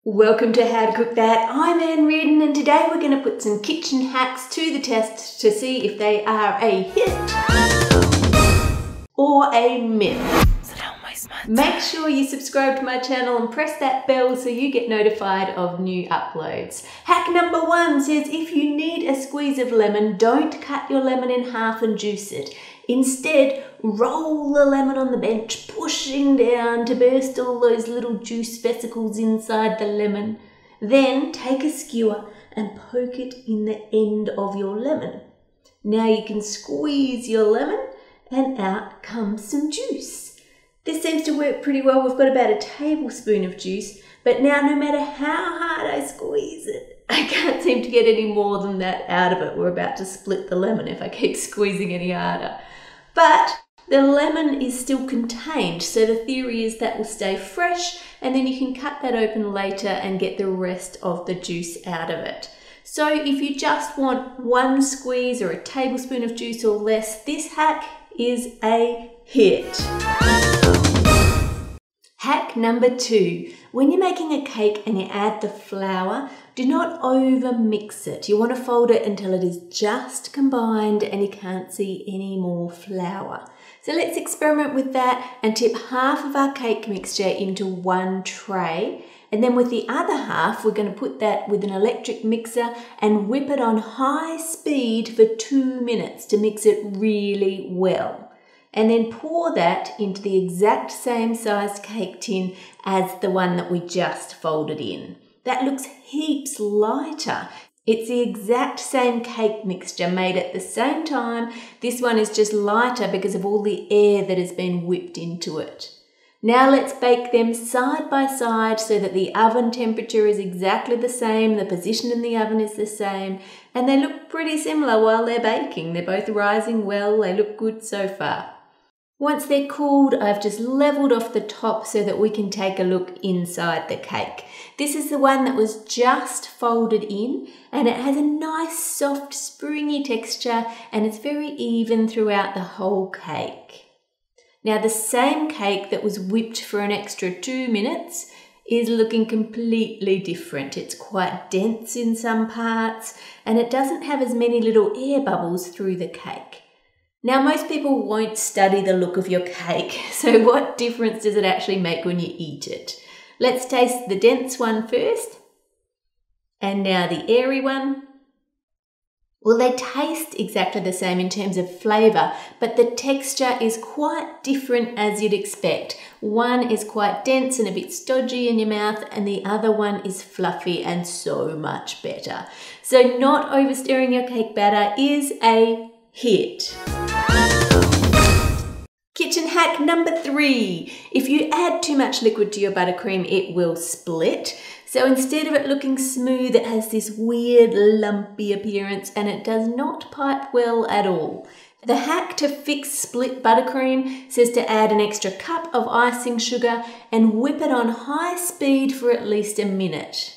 Welcome to How to Cook That. I'm Ann Reardon and today we're going to put some kitchen hacks to the test to see if they are a hit or a myth. Make sure you subscribe to my channel and press that bell so you get notified of new uploads. Hack number 1 says if you need a squeeze of lemon, don't cut your lemon in half and juice it. Instead, roll the lemon on the bench, pushing down to burst all those little juice vesicles inside the lemon. Then take a skewer and poke it in the end of your lemon. Now you can squeeze your lemon and out comes some juice. This seems to work pretty well. We've got about a tablespoon of juice, but now no matter how hard I squeeze it, I can't seem to get any more than that out of it. We're about to split the lemon if I keep squeezing any harder. But the lemon is still contained, so the theory is that will stay fresh and then you can cut that open later and get the rest of the juice out of it. So if you just want one squeeze or a tablespoon of juice or less, this hack is a hit. Hack number 2, when you're making a cake and you add the flour, do not over mix it. You want to fold it until it is just combined and you can't see any more flour. So let's experiment with that and tip half of our cake mixture into one tray. And then with the other half, we're going to put that with an electric mixer and whip it on high speed for 2 minutes to mix it really well. And then pour that into the exact same sized cake tin as the one that we just folded in. That looks heaps lighter. It's the exact same cake mixture made at the same time. This one is just lighter because of all the air that has been whipped into it. Now let's bake them side by side so that the oven temperature is exactly the same, the position in the oven is the same, and they look pretty similar while they're baking. They're both rising well, they look good so far. Once they're cooled, I've just leveled off the top so that we can take a look inside the cake. This is the one that was just folded in and it has a nice soft springy texture and it's very even throughout the whole cake. Now the same cake that was whipped for an extra 2 minutes is looking completely different. It's quite dense in some parts and it doesn't have as many little air bubbles through the cake. Now, most people won't study the look of your cake, so what difference does it actually make when you eat it? Let's taste the dense one first, and now the airy one. Well, they taste exactly the same in terms of flavour, but the texture is quite different as you'd expect. One is quite dense and a bit stodgy in your mouth, and the other one is fluffy and so much better. So not overstirring your cake batter is a hit. Kitchen hack number 3. If you add too much liquid to your buttercream, it will split. So instead of it looking smooth, it has this weird lumpy appearance and it does not pipe well at all. The hack to fix split buttercream says to add an extra cup of icing sugar and whip it on high speed for at least a minute.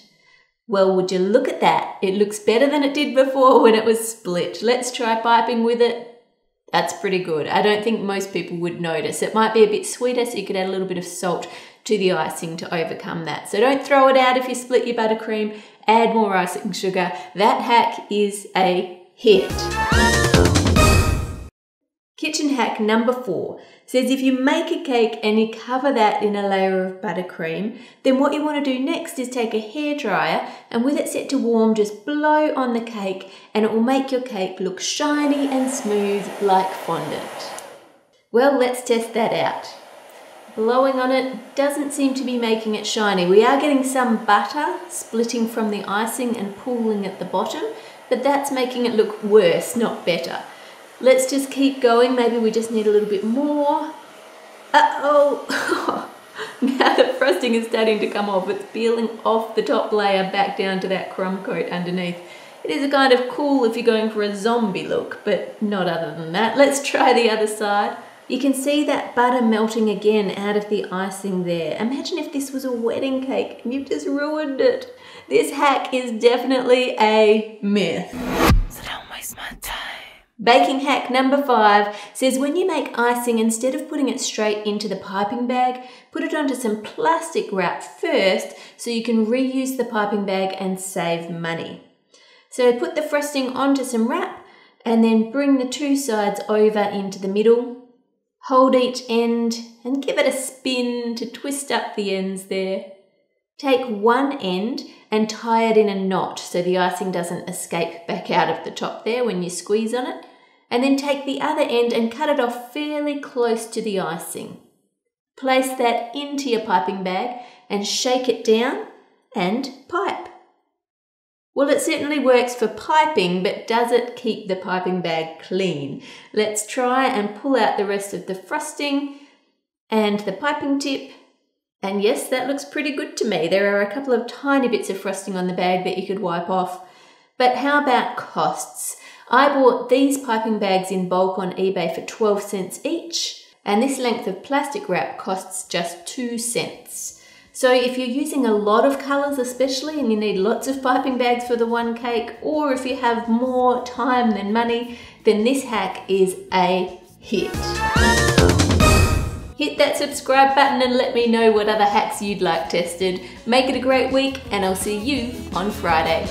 Well, would you look at that? It looks better than it did before when it was split. Let's try piping with it. That's pretty good. I don't think most people would notice. It might be a bit sweeter, so you could add a little bit of salt to the icing to overcome that. So don't throw it out if you split your buttercream. Add more icing sugar. That hack is a hit. Kitchen hack number 4 says if you make a cake and you cover that in a layer of buttercream, then what you want to do next is take a hairdryer and with it set to warm, just blow on the cake and it will make your cake look shiny and smooth like fondant. Well, let's test that out. Blowing on it doesn't seem to be making it shiny. We are getting some butter splitting from the icing and pooling at the bottom, but that's making it look worse, not better. Let's just keep going. Maybe we just need a little bit more. Uh-oh! Now the frosting is starting to come off. It's peeling off the top layer back down to that crumb coat underneath. It is a kind of cool if you're going for a zombie look, but not other than that. Let's try the other side. You can see that butter melting again out of the icing there. Imagine if this was a wedding cake and you've just ruined it. This hack is definitely a myth. So don't waste my time. Baking hack number 5 says when you make icing, instead of putting it straight into the piping bag, put it onto some plastic wrap first so you can reuse the piping bag and save money. So put the frosting onto some wrap and then bring the 2 sides over into the middle. Hold each end and give it a spin to twist up the ends there. Take one end and tie it in a knot so the icing doesn't escape back out of the top there when you squeeze on it. And then take the other end and cut it off fairly close to the icing. Place that into your piping bag and shake it down and pipe. Well, it certainly works for piping, but does it keep the piping bag clean? Let's try and pull out the rest of the frosting and the piping tip. And yes, that looks pretty good to me. There are a couple of tiny bits of frosting on the bag that you could wipe off. But how about costs? I bought these piping bags in bulk on eBay for 12 cents each, and this length of plastic wrap costs just 2 cents. So if you're using a lot of colours especially and you need lots of piping bags for the one cake, or if you have more time than money, then this hack is a hit. Hit that subscribe button and let me know what other hacks you'd like tested. Make it a great week, and I'll see you on Friday.